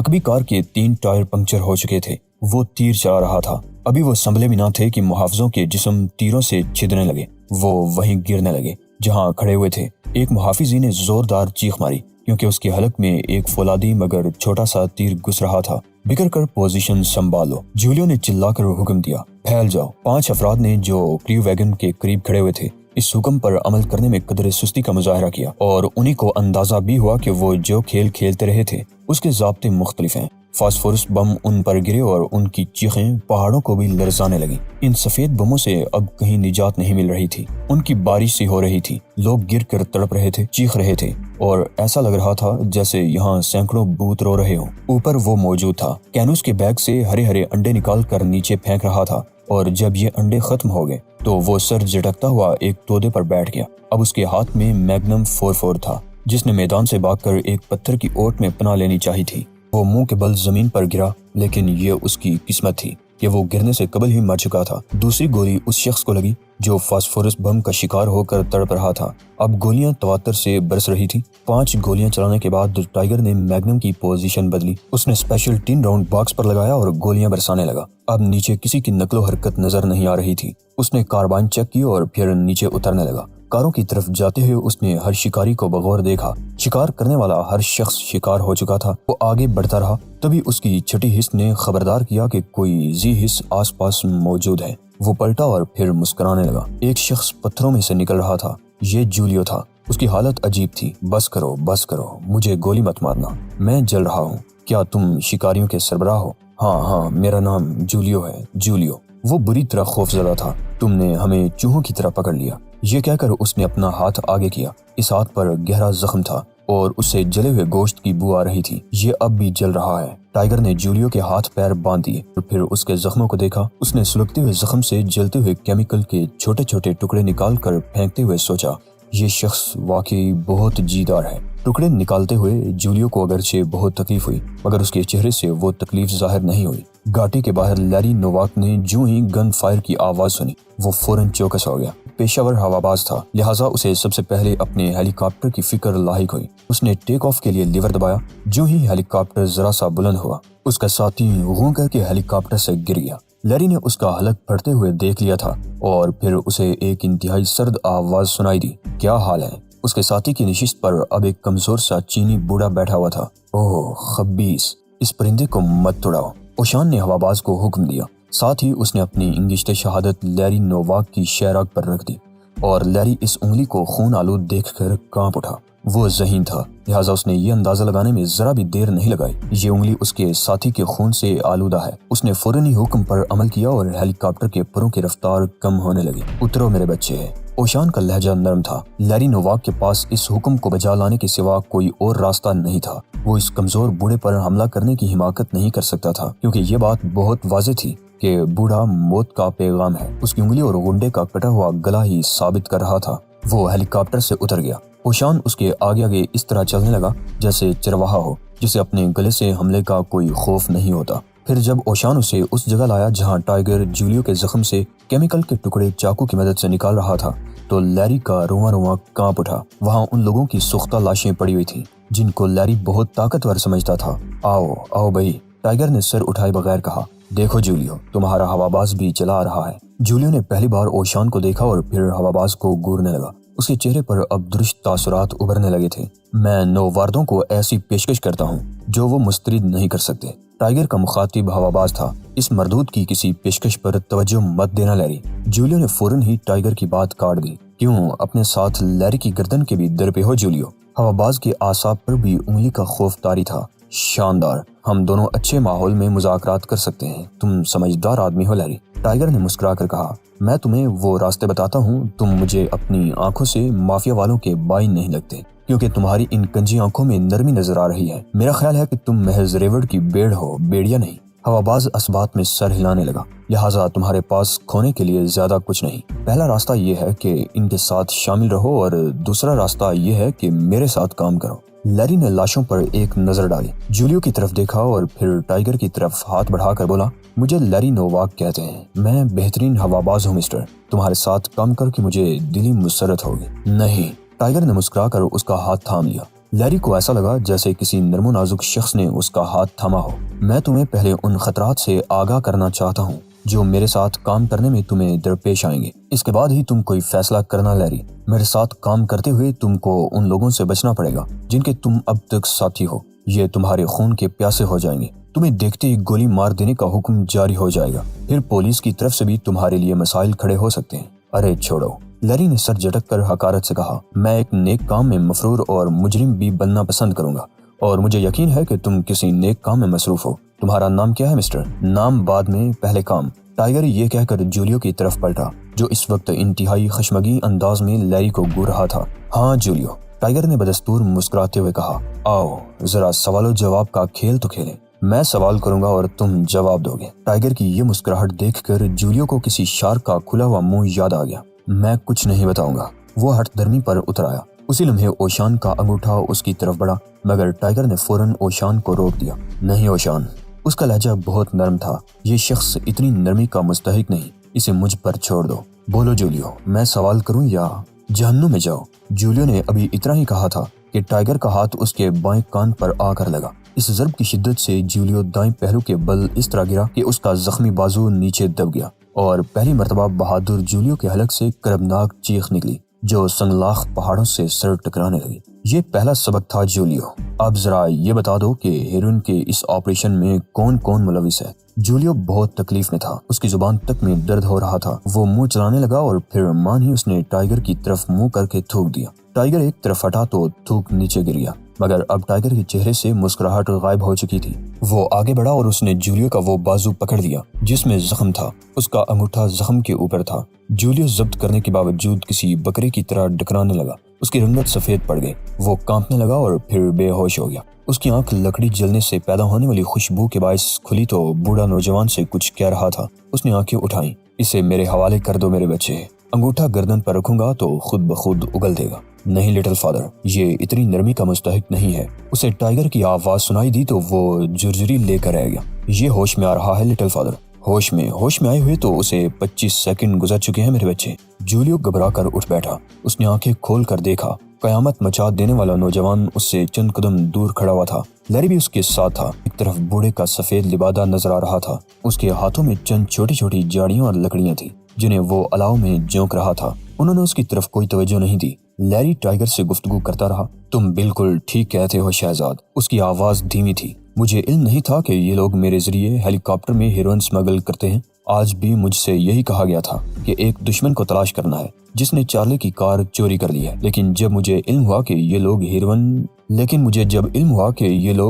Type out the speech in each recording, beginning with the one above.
اکبی کار کے 3 tyre puncture ہو چکے تھے۔ وہ تیر چلا رہا تھا۔ ابھی وہ سنبھلے بھی نہ تھے کہ محافظوں کے جسم تیروں سے چھدنے لگے۔ وہ وہیں گرنے لگے جہاں کھڑے ہوئے تھے۔ ایک محافظ نے زوردار چیخ ماری کیونکہ اس کے حلق میں ایک فولادی مگر چھوٹا سا تیر گھس رہا تھا۔ بکھر کر پوزیشن سنبھالو، جولیو نے چلا کر حکم دیا۔ پھیل جاؤ۔ 5 افراد نے جو کریو ویگن کے قریب کھڑے ہوئے تھے اس حکم پر عمل کرنے میں قدر سستی کا مظاہرہ کیا، اور انہی کو اندازہ بھی ہوا کہ وہ جو کھیل کھیلتے رہے تھے اس کے ضابطے مختلف ہیں۔ فاسفورس بم ان پر گرے اور ان کی چیخیں پہاڑوں کو بھی لرزانے لگیں۔ ان سفید بموں سے اب کہیں نجات نہیں مل رہی تھی۔ ان کی بارش سی ہو رہی تھی۔ لوگ گر کر تڑپ رہے تھے، چیخ رہے تھے، اور ایسا لگ رہا تھا جیسے یہاں سینکڑوں بھوت رو رہے ہوں۔ اوپر وہ موجود تھا، کینوس کے بیگ سے ہرے ہرے انڈے نکال کر نیچے پھینک رہا تھا، اور جب یہ انڈے ختم ہو گئے تو وہ سر جھٹکتا ہوا ایک تودے پر بیٹھ گیا۔ اب اس کے ہاتھ میں میگنم 44 تھا، جس نے میدان سے بھاگ کر ایک پتھر کی اوٹ میں پناہ لینی چاہی تھی۔ وہ منہ کے بل زمین پر گرا، لیکن یہ اس کی قسمت تھی کہ وہ گرنے سے قبل ہی مر چکا تھا۔ دوسری گولی اس شخص کو لگی جو فاسفورس بم کا شکار ہو کر تڑپ رہا تھا۔ اب گولیاں تواتر سے برس رہی تھی۔ 5 گولیاں چلانے کے بعد ٹائیگر نے میگنم کی پوزیشن بدلی۔ اس نے اسپیشل 3 راؤنڈ باکس پر لگایا اور گولیاں برسانے لگا۔ اب نیچے کسی کی نقل و حرکت نظر نہیں آ رہی تھی۔ اس نے کاربائن چیک کی اور پھر نیچے اترنے لگا۔ کاروں کی طرف جاتے ہوئے اس نے ہر شکاری کو بغور دیکھا۔ شکار کرنے والا ہر شخص شکار ہو چکا تھا۔ وہ آگے بڑھتا رہا، تبھی اس کی چھٹی حس نے خبردار کیا کہ کوئی ذی حس آس پاس موجود ہے۔ وہ پلٹا اور پھر مسکرانے لگا۔ ایک شخص پتھروں میں سے نکل رہا تھا۔ یہ جولیو تھا۔ اس کی حالت عجیب تھی۔ بس کرو، بس کرو، مجھے گولی مت مارنا، میں جل رہا ہوں۔ کیا تم شکاریوں کے سربراہ ہو؟ ہاں، میرا نام جولیو ہے، جولیو۔ وہ بری طرح خوفزدہ تھا۔ تم نے ہمیں چوہوں کی طرح پکڑ لیا، یہ کہہ کر اس نے اپنا ہاتھ آگے کیا۔ اس ہاتھ پر گہرا زخم تھا اور اس سے جلے ہوئے گوشت کی بو آ رہی تھی۔ یہ اب بھی جل رہا ہے۔ ٹائیگر نے جولیو کے ہاتھ پیر باندھ دیے اور پھر اس کے زخموں کو دیکھا۔ اس نے سلگتے ہوئے زخم سے جلتے ہوئے کیمیکل کے چھوٹے چھوٹے ٹکڑے نکال کر پھینکتے ہوئے سوچا، یہ شخص واقعی بہت جیدار ہے۔ ٹکڑے نکالتے ہوئے جولیو کو اگرچہ بہت تکلیف ہوئی، مگر اس کے چہرے سے وہ تکلیف ظاہر نہیں ہوئی۔ گھاٹی کے باہر لیری نوواک نے جو ہی گن فائر کی آواز سنی وہ فوراً چوکس ہو گیا۔ پیشہ ور ہواباز تھا، لہٰذا اسے سب سے پہلے اپنے ہیلی کاپٹر کی فکر لاحق ہوئی۔ اس نے ٹیک آف کے لیے لیور دبایا۔ جو ہی ہیلی کاپٹر ذرا سا بلند ہوا، اس کا ساتھی غوں کر کے ہیلی کاپٹر سے گر گیا۔ لیری نے اس کا حلق پھٹتے ہوئے دیکھ لیا تھا اور پھر اسے ایک انتہائی سرد آواز سنائی دی، کیا حال ہے؟ اس کے ساتھی کی نشست پر اب ایک کمزور سا چینی بوڑھا بیٹھا ہوا تھا۔ اوہ خبیث، اس پرندے کو مت توڑاؤ، اوشان نے ہواباز کو حکم دیا۔ ساتھ ہی اس نے اپنی انگشت شہادت لیری نوواک کی شہراگ پر رکھ دی، اور لیری اس انگلی کو خون آلود دیکھ کر کانپ اٹھا۔ وہ ذہین تھا، لہٰذا اس نے یہ اندازہ لگانے میں ذرا بھی دیر نہیں لگائی۔ یہ انگلی اس کے ساتھی کے خون سے آلودہ ہے۔ اس نے فوراً ہی حکم پر عمل کیا اور ہیلی کاپٹر کے پروں کی رفتار کم ہونے لگی۔ اترو میرے بچے۔ اوشان کا لہجہ نرم تھا۔ لیری نوواک کے پاس اس حکم کو بجا لانے کے سوا کوئی اور راستہ نہیں تھا۔ وہ اس کمزور بوڑھے پر حملہ کرنے کی حماقت نہیں کر سکتا تھا، کیونکہ یہ بات بہت واضح تھی کہ بوڑھا موت کا پیغام ہے۔ اس کی انگلی اور گنڈے کا کٹا ہوا گلا ہی ثابت کر رہا تھا۔ وہ ہیلی کاپٹر سے اتر گیا۔ اوشان اس کے آگے آگے اس طرح چلنے لگا جیسے چرواہا ہو جسے اپنے گلے سے حملے کا کوئی خوف نہیں ہوتا۔ پھر جب اوشان اسے اس جگہ لایا جہاں ٹائیگر جولیو کے زخم سے کیمیکل کے ٹکڑے چاقو کی مدد سے نکال رہا تھا، تو لیری کا رواں رواں کانپ اٹھا۔ وہاں ان لوگوں کی سوختہ لاشیں پڑی ہوئی تھیں جن کو لیری بہت طاقتور سمجھتا تھا۔ آؤ آؤ بھائی، ٹائیگر نے سر اٹھائے بغیر کہا۔ دیکھو جولیو، تمہارا ہواباز بھی چلا آ رہا ہے۔ جولیو نے پہلی بار اوشان کو دیکھا اور پھر ہواباز کو گورنے لگا۔ اس کے چہرے پر اب درست تاثرات ابھرنے لگے تھے۔ میں نوواردوں کو ایسی پیشکش کرتا ہوں جو وہ مسترد نہیں کر سکتے۔ ٹائیگر کا مخاطب ہواباز تھا۔ اس مردود کی کسی پیشکش پر توجہ مت دینا لیری۔ جولیو نے فوراً ہی ٹائیگر کی بات کاٹ دی۔ کیوں اپنے ساتھ لیری کی گردن کے بھی در پہ ہو جولیو؟ ہواباز کے اعصاب پر بھی انگلی کا خوف طاری تھا۔ شاندار، ہم دونوں اچھے ماحول میں مذاکرات کر سکتے ہیں۔ تم سمجھدار آدمی ہو لیری، ٹائیگر نے مسکرا کر کہا۔ میں تمہیں وہ راستے بتاتا ہوں۔ تم مجھے اپنی آنکھوں سے مافیا والوں کے بائیں نہیں لگتے، کیونکہ تمہاری ان کنجی آنکھوں میں نرمی نظر آ رہی ہے۔ میرا خیال ہے کہ تم محض ریوڑ کی بیڑ ہو، بیڑیا نہیں۔ ہواباز اسبات میں سر ہلانے لگا۔ لہٰذا تمہارے پاس کھونے کے لیے زیادہ کچھ نہیں۔ پہلا راستہ یہ ہے کہ ان کے ساتھ شامل رہو، اور دوسرا راستہ یہ ہے کہ میرے ساتھ کام کرو۔ لیری نے لاشوں پر ایک نظر ڈالی، جولیو کی طرف دیکھا اور پھر ٹائیگر کی طرف ہاتھ بڑھا کر بولا، مجھے لیری نوواک کہتے ہیں۔ میں بہترین ہواباز ہوں مسٹر۔ تمہارے ساتھ کام کر کے مجھے دلی مسرت ہوگی۔ نہیں، ٹائیگر نے مسکرا کر اس کا ہاتھ تھام لیا۔ لیری کو ایسا لگا جیسے کسی نرم و نازک شخص نے اس کا ہاتھ تھاما ہو۔ میں تمہیں پہلے ان خطرات سے آگاہ کرنا چاہتا ہوں جو میرے ساتھ کام کرنے میں تمہیں درپیش آئیں گے۔ اس کے بعد ہی تم کوئی فیصلہ کرنا لیری۔ میرے ساتھ کام کرتے ہوئے تم کو ان لوگوں سے بچنا پڑے گا جن کے تم اب تک ساتھی ہو۔ یہ تمہارے خون کے پیاسے ہو جائیں گے۔ تمہیں دیکھتے ہی گولی مار دینے کا حکم جاری ہو جائے گا۔ پھر پولیس کی طرف سے بھی تمہارے لیے مسائل کھڑے ہو سکتے ہیں۔ ارے چھوڑو، لیری نے سر جھٹک کر حقارت سے کہا۔ میں ایک نیک کام میں مفرور اور مجرم بھی بننا پسند کروں گا، اور مجھے یقین ہے کہ تم کسی نیک کام میں مصروف ہو۔ تمہارا نام کیا ہے مسٹر؟ نام بعد میں، پہلے کام۔ ٹائیگر یہ کہہ کر جولیو کی طرف پلٹا جو اس وقت انتہائی خشمگی انداز میں لیری کو گھور رہا تھا۔ ہاں جولیو، ٹائیگر نے بدستور مسکراتے ہوئے کہا۔ آؤ ذرا سوال و جواب کا کھیل تو کھیلیں۔ میں سوال کروں گا اور تم جواب دو گے۔ ٹائیگر کی یہ مسکراہٹ دیکھ کر جولیو کو کسی شارک کا کھلا ہوا منہ یاد آ گیا۔ میں کچھ نہیں بتاؤں گا۔ وہ ہٹ درمی پر اتر آیا۔ اسی لمحے اوشان کا انگوٹھا اس کی طرف بڑھا، مگر ٹائیگر نے فوراً اوشان کو روک دیا۔ نہیں اوشان، اس کا لہجہ بہت نرم تھا۔ یہ شخص اتنی نرمی کا مستحق نہیں، اسے مجھ پر چھوڑ دو۔ بولو جولیو، میں سوال کروں یا جہنم میں جاؤ؟ جولیو نے ابھی اتنا ہی کہا تھا کہ ٹائیگر کا ہاتھ اس کے بائیں کان پر آ کر لگا۔ اس ضرب کی شدت سے جولیو دائیں پہلو کے بل اس طرح گرا کہ اس کا زخمی بازو نیچے دب گیا، اور پہلی مرتبہ بہادر جولیو کے حلق سے کربناک چیخ نکلی جو سنگلاخ پہاڑوں سے سر ٹکرانے لگی۔ یہ پہلا سبق تھا جولیو۔ اب ذرا یہ بتا دو کہ ہیروئن کے اس آپریشن میں کون کون ملوث ہے؟ جولیو بہت تکلیف میں تھا، اس کی زبان تک میں درد ہو رہا تھا۔ وہ منہ چلانے لگا اور پھر مان ہی اس نے ٹائیگر کی طرف منہ کر کے تھوک دیا۔ ٹائیگر ایک طرف ہٹا تو تھوک نیچے گر گیا، مگر اب ٹائیگر کے چہرے سے مسکراہٹ غائب ہو چکی تھی۔ وہ آگے بڑھا اور اس نے جولیو کا وہ بازو پکڑ لیا جس میں زخم تھا۔ اس کا انگوٹھا زخم کے اوپر تھا۔ جولیو ضبط کرنے کے باوجود کسی بکرے کی طرح ڈکرانے لگا۔ اس کی رنگت سفید پڑ گئی، وہ کانپنے لگا اور پھر بے ہوش ہو گیا۔ اس کی آنکھ لکڑی جلنے سے پیدا ہونے والی خوشبو کے باعث کھلی تو بوڑھا نوجوان سے کچھ کہہ رہا تھا۔ اس نے آنکھیں اٹھائیں۔ اسے میرے حوالے کر دو میرے بچے، انگوٹھا گردن پر رکھوں گا تو خود بخود اگل دے گا۔ نہیں لٹل فادر، یہ اتنی نرمی کا مستحق نہیں ہے۔ اسے ٹائیگر کی آواز سنائی دی تو وہ جرجری لے کر رہ گیا۔ یہ ہوش میں آ رہا ہے لٹل فادر؟ ہوش میں آئے ہوئے تو اسے 25 سیکنڈ گزر چکے ہیں میرے بچے۔ جولیو گھبرا کر اٹھ بیٹھا۔ اس نے آنکھیں کھول کر دیکھا۔ قیامت مچا دینے والا نوجوان اس سے چند قدم دور کھڑا ہوا تھا۔ لیری بھی اس کے ساتھ تھا۔ ایک طرف بوڑھے کا سفید لبادہ نظر آ رہا تھا۔ اس کے ہاتھوں میں چند چھوٹی چھوٹی جاڑیاں اور لکڑیاں تھیں جنہیں وہ الاؤ میں جھونک رہا تھا۔ انہوں نے اس کی طرف کوئی توجہ نہیں دی۔ لیری ٹائیگر سے گفتگو کرتا رہا۔ تم بالکل ٹھیک کہتے ہو شہزاد۔ اس کی آواز دھیمی تھی۔ مجھے علم نہیں تھا کہ یہ لوگ میرے ذریعے ہیلی کاپٹر میں ہیروئن سمگل کرتے ہیں۔ آج بھی مجھ سے یہی کہا گیا تھا کہ ایک دشمن کو تلاش کرنا ہے جس نے چارلی کی کار چوری کر لی ہے، لیکن جب مجھے علم ہوا کہ یہ لوگ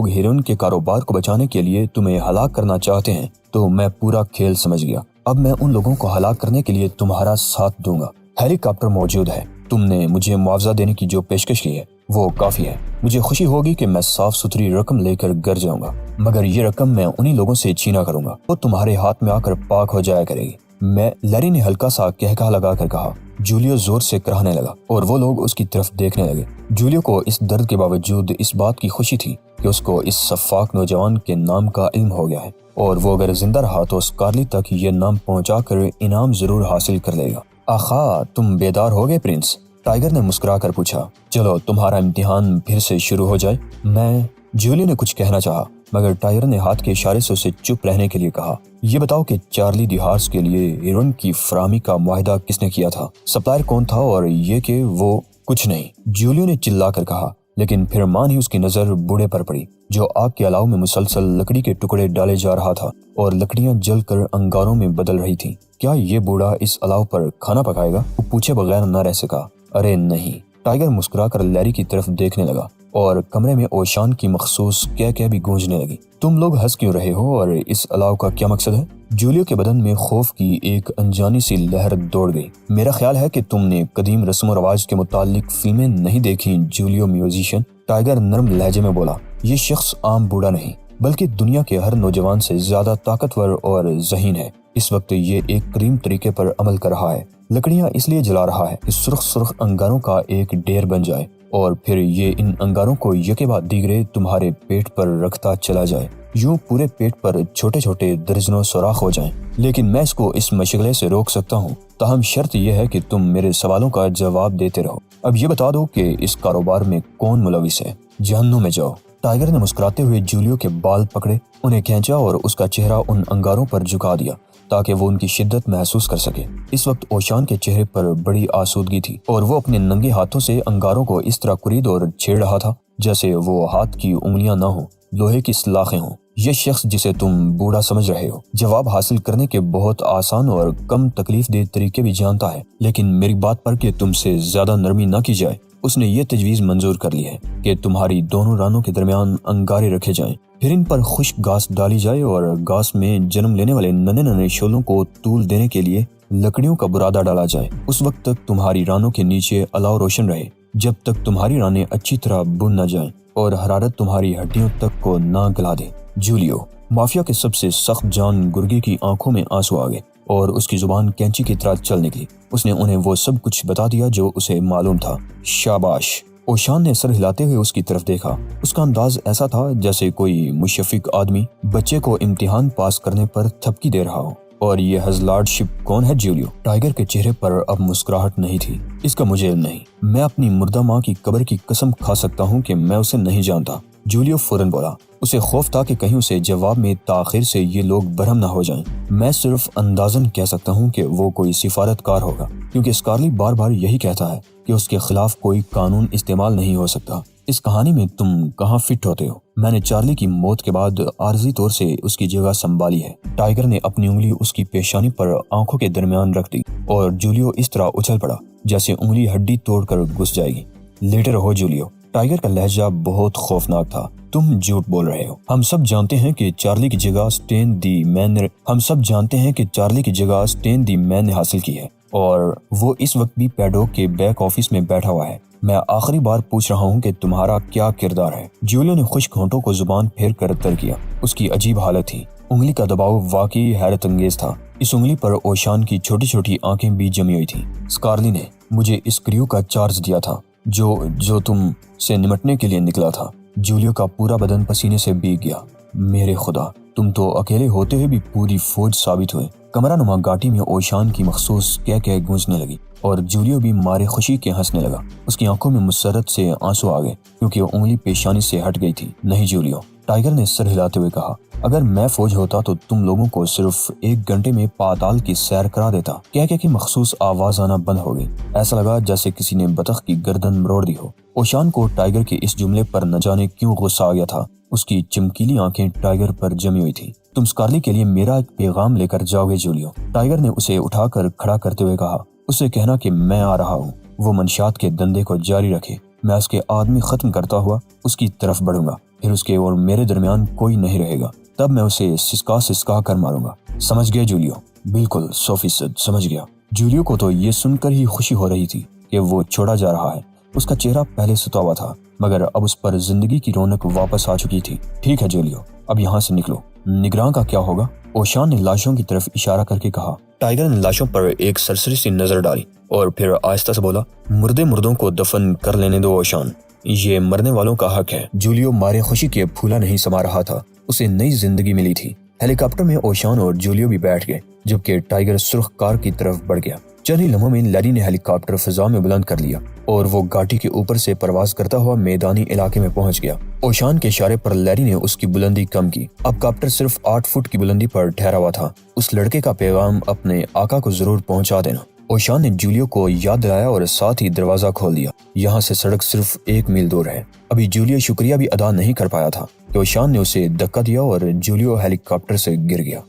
ہیروئن کے کاروبار کو بچانے کے لیے تمہیں ہلاک کرنا چاہتے ہیں تو میں پورا کھیل سمجھ گیا۔ اب میں ان لوگوں کو ہلاک کرنے کے لیے تمہارا ساتھ دوں گا۔ ہیلی کاپٹر موجود ہے۔ تم نے مجھے معاوضہ دینے کی جو پیشکش کی ہے وہ کافی ہے۔ مجھے خوشی ہوگی کہ میں صاف ستھری رقم لے کر گھر جاؤں گا، مگر یہ رقم میں انہی لوگوں سے چھینا کروں گا، وہ تمہارے ہاتھ میں آ کر پاک ہو جایا کرے گی۔ لیری نے ہلکا سا کہکہا لگا کر کہا۔ جولیو زور سے کراہنے لگا اور وہ لوگ اس کی طرف دیکھنے لگے۔ جولیو کو اس درد کے باوجود اس بات کی خوشی تھی کہ اس کو اس سفاک نوجوان کے نام کا علم ہو گیا ہے، اور وہ اگر زندہ رہا تو اسکارلی تک یہ نام پہنچا کر انعام ضرور حاصل کر لے گا۔ آخا، تم بیدار ہو گئے پرنس؟ ٹائیگر نے مسکرا کر پوچھا۔ چلو تمہارا امتحان پھر سے شروع ہو جائے۔ جولیو نے کچھ کہنا چاہا، مگر ٹائیگر نے ہاتھ کے اشارے سے اسے چپ رہنے کے لیے کہا۔ یہ بتاؤ کہ چارلی دی ہارس کے لیے ہیروئن کی فراہمی کا معاہدہ کس نے کیا تھا؟ سپلائر کون تھا؟ اور یہ کہ وہ کچھ نہیں، جولیو نے چلا کر کہا، لیکن پھر مان ہی اس کی نظر بوڑھے پر پڑی جو آگ کے الاؤ میں مسلسل لکڑی کے ٹکڑے ڈالے جا رہا تھا اور لکڑیاں جل کر انگاروں میں بدل رہی تھیں۔ کیا یہ بوڑھا اس الاؤ پر کھانا پکائے گا؟ وہ پوچھے بغیر نہ رہ سکا۔ ارے نہیں، ٹائیگر مسکرا کر لیری کی طرف دیکھنے لگا اور کمرے میں اوشان کی مخصوص کہہ بھی گونجنے لگی۔ تم لوگ ہنس کیوں رہے ہو اور اس الاؤ کا کیا مقصد ہے؟ جولیو کے بدن میں خوف کی ایک انجانی سی لہر دوڑ گئی۔ میرا خیال ہے کہ تم نے قدیم رسم و رواج کے متعلق فلمیں نہیں دیکھی جولیو میوزیشین، ٹائیگر نرم لہجے میں بولا۔ یہ شخص عام بوڑھا نہیں بلکہ دنیا کے ہر نوجوان سے زیادہ طاقتور اور ذہین ہے۔ اس وقت یہ ایک کریم طریقے پر عمل کر رہا ہے۔ لکڑیاں اس لیے جلا رہا ہے کہ سرخ انگاروں کا ایک ڈھیر بن جائے اور پھر یہ ان انگاروں کو یکے بعد دیگرے تمہارے پیٹ پر رکھتا چلا جائے، یوں پورے پیٹ پر چھوٹے چھوٹے درجنوں سوراخ ہو جائیں۔ لیکن میں اس کو اس مشغلے سے روک سکتا ہوں، تاہم شرط یہ ہے کہ تم میرے سوالوں کا جواب دیتے رہو۔ اب یہ بتا دو کہ اس کاروبار میں کون ملوث ہے؟ جہنم میں جاؤ۔ ٹائیگر نے مسکراتے ہوئے جولیو کے بال پکڑے، انہیں کھینچا اور اس کا چہرہ ان انگاروں پر جھکا دیا تاکہ وہ ان کی شدت محسوس کر سکے۔ اس وقت اوشان کے چہرے پر بڑی آسودگی تھی اور وہ اپنے ننگے ہاتھوں سے انگاروں کو اس طرح کرید اور چھیڑ رہا تھا جیسے وہ ہاتھ کی انگلیاں نہ ہوں، لوہے کی سلاخیں ہوں۔ یہ شخص جسے تم بوڑھا سمجھ رہے ہو جواب حاصل کرنے کے بہت آسان اور کم تکلیف دہ طریقے بھی جانتا ہے، لیکن میری بات پر کہ تم سے زیادہ نرمی نہ کی جائے، اس نے یہ تجویز منظور کر لی ہے کہ تمہاری دونوں رانوں کے درمیان انگارے رکھے جائیں، پھر ان پر خشک گھاس ڈالی جائے اور گھاس میں جنم لینے والے ننھے ننھے شولوں کو طول دینے کے لیے لکڑیوں کا برادہ ڈالا جائے۔ اس وقت تک تمہاری رانوں کے نیچے الاؤ روشن رہے جب تک تمہاری رانیں اچھی طرح بن نہ جائیں اور حرارت تمہاری ہڈیوں تک کو نہ گلا دے۔ جولیو، مافیا کے سب سے سخت جان گرگے کی آنکھوں میں آنسو آ گئے اور اس کی زبان کینچی کی طرح چل نکلی۔ اس نے انہیں وہ سب کچھ بتا دیا جو اسے معلوم تھا۔ شاباش! اوشان نے سر ہلاتے ہوئے اس کی طرف دیکھا۔ اس کا انداز ایسا تھا جیسے کوئی مشفق آدمی بچے کو امتحان پاس کرنے پر تھپکی دے رہا ہو۔ اور یہ ہزلارڈ شپ کون ہے جولیو؟ ٹائیگر کے چہرے پر اب مسکراہٹ نہیں تھی۔ اس کا مجھے علم نہیں۔ میں اپنی مردہ ماں کی قبر کی قسم کھا سکتا ہوں کہ میں اسے نہیں جانتا۔ جولیو فوراً بولا۔ اسے خوف تھا کہ کہیں اسے جواب میں تاخیر سے یہ لوگ برہم نہ ہو جائیں۔ میں صرف اندازاً کہہ سکتا ہوں کہ وہ کوئی سفارتکار ہوگا، کیونکہ اسکارلی بار بار یہی کہتا ہے کہ اس کے خلاف کوئی قانون استعمال نہیں ہو سکتا۔ اس کہانی میں تم کہاں فٹ ہوتے ہو؟ میں نے چارلی کی موت کے بعد عارضی طور سے اس کی جگہ سنبھالی ہے۔ ٹائیگر نے اپنی انگلی اس کی پیشانی پر آنکھوں کے درمیان رکھ دی اور جولیو اس طرح اچھل پڑا جیسے انگلی ہڈی توڑ کر گھس جائے گی۔ لیٹے رہو جولیو۔ ٹائیگر کا لہجہ بہت خوفناک تھا۔ تم جھوٹ بول رہے ہو۔ ہم سب جانتے ہیں کہ چارلی کی جگہ سٹین دی مین نے حاصل کی ہے اور وہ اس وقت بھی پیڈوک کے بیک آفس میں بیٹھا ہوا ہے۔ میں آخری بار پوچھ رہا ہوں کہ تمہارا کیا کردار ہے؟ جولیو نے خشک ہونٹوں کو زبان پھیر کر تر کیا۔ اس کی عجیب حالت تھی۔ انگلی کا دباؤ واقعی حیرت انگیز تھا۔ اس انگلی پر اوشان کی چھوٹی چھوٹی آنکھیں بھی جمی ہوئی تھیں۔ اسکارلی نے مجھے اس کریو کا چارج دیا تھا جو تم سے نمٹنے کے لیے نکلا تھا۔ جولیو کا پورا بدن پسینے سے بھیگ گیا۔ میرے خدا، تم تو اکیلے ہوتے ہوئے بھی پوری فوج ثابت ہوئے۔ کمرہ نما گاٹی میں اوشان کی مخصوص کہہ گونجنے لگی اور جولیو بھی مارے خوشی کے ہنسنے لگا۔ اس کی آنکھوں میں مسرت سے آنسو آ گئے کیونکہ وہ انگلی پیشانی سے ہٹ گئی تھی۔ نہیں جولیو، ٹائیگر نے سر ہلاتے ہوئے کہا، اگر میں فوج ہوتا تو تم لوگوں کو صرف 1 گھنٹے میں پاتال کی سیر کرا دیتا۔ کہہ کہ مخصوص آواز آنا بند ہو گئی۔ ایسا لگا جیسے کسی نے بطخ کی گردن مروڑ دی ہو۔ اوشان کو ٹائیگر کے اس جملے پر نہ جانے کیوں غصہ آ گیا تھا۔ اس کی چمکیلی آنکھیں ٹائیگر پر جمی ہوئی تھی۔ تم اسکارلی کے لیے میرا ایک پیغام لے کر جاؤ گے جولیو؟ ٹائیگر نے اسے اٹھا کر کھڑا کرتے ہوئے کہا۔ اسے کہنا کہ میں آ رہا ہوں۔ وہ منشیات کے دندے کو جاری رکھے۔ میں اس کے آدمی ختم کرتا ہوا اس کی طرف بڑھوں گا، پھر اس کے اور میرے درمیان کوئی نہیں رہے گا۔ تب میں اسے سسکا کر ماروں گا۔ سمجھ گیا جولیو؟ بالکل 100% سمجھ گیا۔ جولیو کو تو یہ سن کر ہی خوشی ہو رہی تھی کہ وہ چھوڑا جا رہا ہے۔ اس کا چہرہ پہلے ستا ہوا تھا مگر اب اس پر زندگی کی رونق واپس آ چکی تھی۔ ٹھیک ہے جولیو، اب یہاں سے نکلو۔ نگراں کا کیا ہوگا؟ اوشان نے لاشوں کی طرف اشارہ کر کے کہا۔ ٹائیگر نے لاشوں پر ایک سرسری سی نظر ڈالی اور پھر آہستہ سے بولا، مردوں کو دفن کر لینے دو اوشان، یہ مرنے والوں کا حق ہے۔ جولیو مارے خوشی کے پھولا نہیں سما رہا تھا۔ اسے نئی زندگی ملی تھی۔ ہیلی کاپٹر میں اوشان اور جولیو بھی بیٹھ گئے جبکہ ٹائیگر سرخ کار کی طرف بڑھ گیا۔ چند ہی لمحوں میں لیری نے ہیلی کاپٹر فضا میں بلند کر لیا اور وہ گاٹی کے اوپر سے پرواز کرتا ہوا میدانی علاقے میں پہنچ گیا۔ اوشان کے اشارے پر لیری نے اس کی بلندی کم کی۔ اب کاپٹر صرف 8 فٹ کی بلندی پر ٹھہرا ہوا تھا۔ اس لڑکے کا پیغام اپنے آقا کو ضرور پہنچا دینا۔ اوشان نے جولیو کو یاد دلایا اور ساتھ ہی دروازہ کھول دیا۔ یہاں سے سڑک صرف 1 میل دور ہے۔ ابھی جولیو شکریہ بھی ادا نہیں کر پایا تھا کہ اوشان نے اسے دھکا دیا اور جولیو ہیلی کاپٹر سے گر گیا۔